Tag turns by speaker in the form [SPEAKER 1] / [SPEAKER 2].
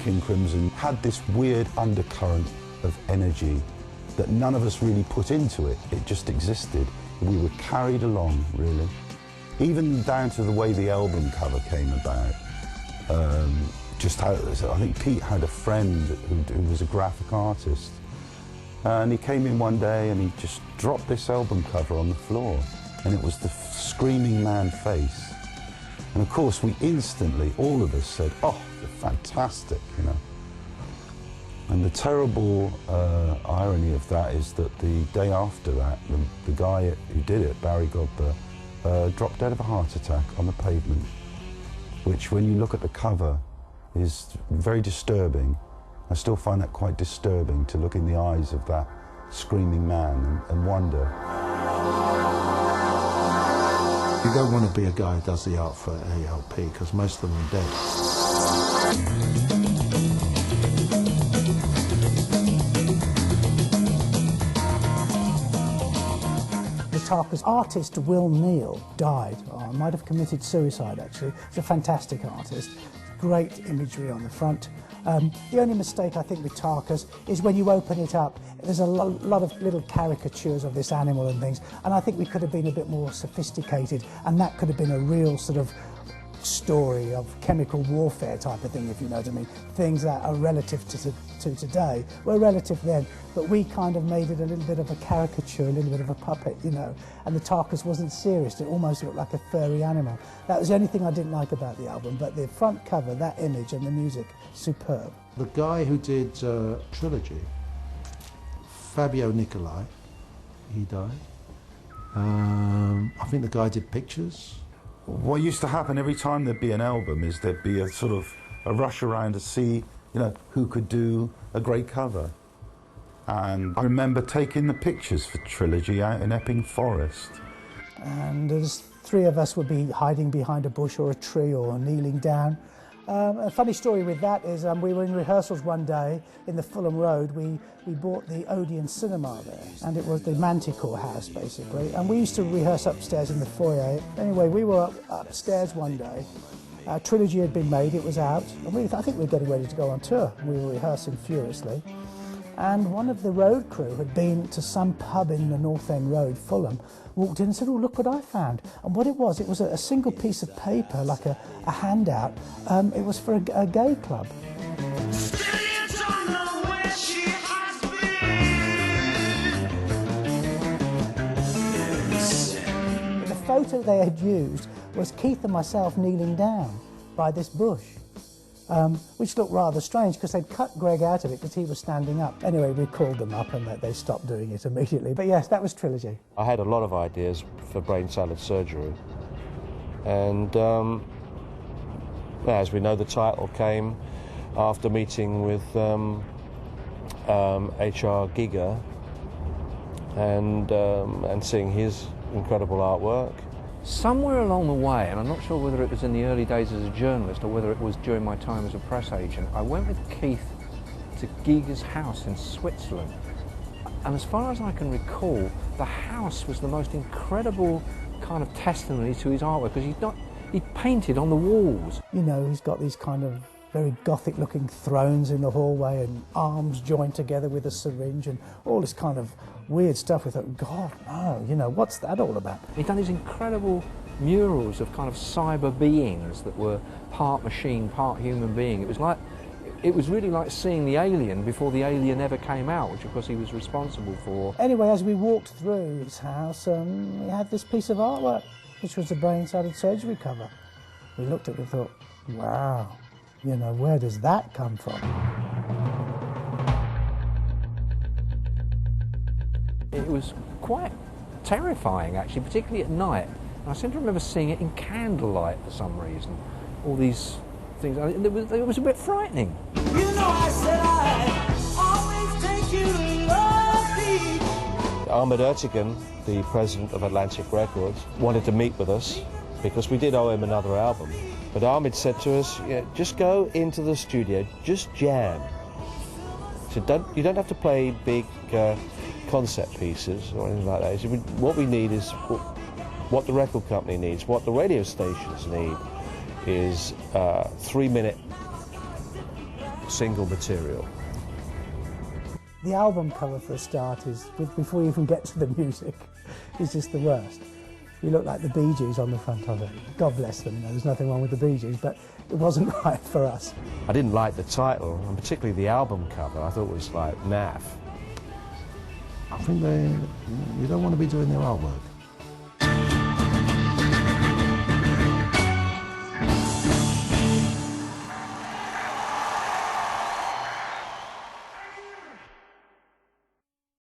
[SPEAKER 1] King Crimson had this weird undercurrent of energy that none of us really put into it. It just existed. We were carried along, really. Even down to the way the album cover came about. Just how, I think Pete had a friend who was a graphic artist, and he came in one day and he just dropped this album cover on the floor, and it was the screaming man face. And of course, we instantly, all of us said, "Oh, they're fantastic," you know. And the terrible irony of that is that the day after that, the guy who did it, Barry Godber, dropped dead of a heart attack on the pavement, which, when you look at the cover, is very disturbing. I still find that quite disturbing, to look in the eyes of that screaming man and wonder.
[SPEAKER 2] You don't want to be a guy who does the art for ALP, because most of them are dead.
[SPEAKER 3] The Tarkus artist Will Neal died, might have committed suicide actually. He's a fantastic artist, great imagery on the front. The only mistake I think with Tarkus is when you open it up, there's a lot of little caricatures of this animal and things, and I think we could have been a bit more sophisticated, and that could have been a real sort of story of chemical warfare type of thing, if you know what I mean. Things that are relative to today were relative then, but we kind of made it a little bit of a caricature, a little bit of a puppet, you know, and the Tarkus wasn't serious. It almost looked like a furry animal. That was the only thing I didn't like about the album, but the front cover, that image and the music, superb.
[SPEAKER 2] The guy who did Trilogy, Fabio Nicolai, he died. I think the guy did Pictures.
[SPEAKER 1] What used to happen every time there'd be an album is there'd be a sort of a rush around to see, you know, who could do a great cover. And I remember taking the pictures for Trilogy out in Epping Forest.
[SPEAKER 3] And there's three of us would be hiding behind a bush or a tree or kneeling down. A funny story with that is we were in rehearsals one day in the Fulham Road. We bought the Odeon Cinema there, and it was the Manticore house basically, and we used to rehearse upstairs in the foyer. Anyway, we were upstairs one day. Trilogy had been made, it was out, and I think we were getting ready to go on tour. We were rehearsing furiously, and one of the road crew had been to some pub in the North End Road, Fulham, walked in and said, "Oh, look what I found." And what it was a single piece of paper, like a handout. It was for a gay club. The photo they had used was Keith and myself kneeling down by this bush. Which looked rather strange because they'd cut Greg out of it because he was standing up. Anyway, we called them up and they stopped doing it immediately. But yes, that was Trilogy.
[SPEAKER 4] I had a lot of ideas for brain salad surgery. And as we know, the title came after meeting with H.R. Giger and seeing his incredible artwork.
[SPEAKER 5] Somewhere along the way, and I'm not sure whether it was in the early days as a journalist or whether it was during my time as a press agent, I went with Keith to Giger's house in Switzerland. And as far as I can recall, the house was the most incredible kind of testimony to his artwork, because he'd painted on the walls.
[SPEAKER 3] You know, he's got these kind of very Gothic-looking thrones in the hallway and arms joined together with a syringe and all this kind of weird stuff. We thought, God, no, you know, what's that all about?
[SPEAKER 5] He'd done these incredible murals of kind of cyber beings that were part machine, part human being. It was really like seeing the Alien before the Alien ever came out, which of course he was responsible for.
[SPEAKER 3] Anyway, as we walked through his house, he had this piece of artwork, which was a brain salad surgery cover. We looked at it and thought, wow, you know, where does that come from?
[SPEAKER 5] It was quite terrifying, actually, particularly at night. And I seem to remember seeing it in candlelight for some reason. All these things. It was a bit frightening.
[SPEAKER 6] You know, I said I always take you to love me.
[SPEAKER 4] Ahmed Ertegun, the president of Atlantic Records, wanted to meet with us because we did owe him another album. But Ahmed said to us, yeah, just go into the studio, just jam. So you don't have to play big concept pieces or anything like that. He said, what we need is what the record company needs, what the radio stations need is 3-minute single material.
[SPEAKER 3] The album cover for a start is, before you even get to the music, is just the worst. You look like the Bee Gees on the front of it. God bless them, you know, there's nothing wrong with the Bee Gees, but it wasn't right for us.
[SPEAKER 4] I didn't like the title, and particularly the album cover. I thought it was like naff.
[SPEAKER 2] I think you don't want to be doing their artwork.